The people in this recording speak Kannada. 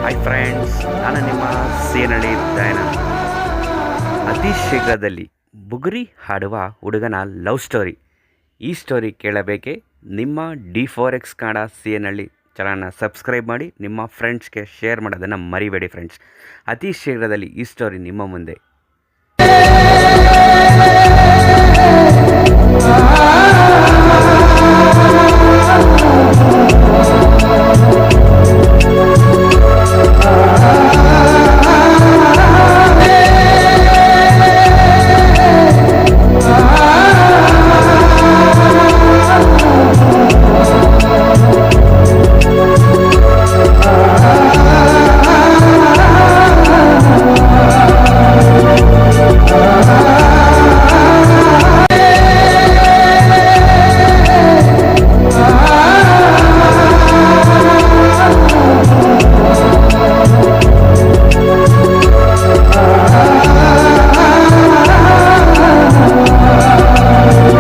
ಹಾಯ್ ಫ್ರೆಂಡ್ಸ್, ನಾನು ನಿಮ್ಮ ಸೇನಳ್ಳಿ ದಯಾನಂದ್. ಅತಿ ಶೀಘ್ರದಲ್ಲಿ ಬುಗುರಿ ಹಾಡುವ ಹುಡುಗನ ಲವ್ ಸ್ಟೋರಿ. ಈ ಸ್ಟೋರಿ ಕೇಳಬೇಕೆ? ನಿಮ್ಮ D4X ಕನ್ನಡ ಸೇನಳ್ಳಿ ಚಾನಲ್ನ ಸಬ್ಸ್ಕ್ರೈಬ್ ಮಾಡಿ, ನಿಮ್ಮ ಫ್ರೆಂಡ್ಸ್ಗೆ ಶೇರ್ ಮಾಡೋದನ್ನು ಮರಿಬೇಡಿ ಫ್ರೆಂಡ್ಸ್. ಅತಿ ಶೀಘ್ರದಲ್ಲಿ ಈ ಸ್ಟೋರಿ ನಿಮ್ಮ ಮುಂದೆ.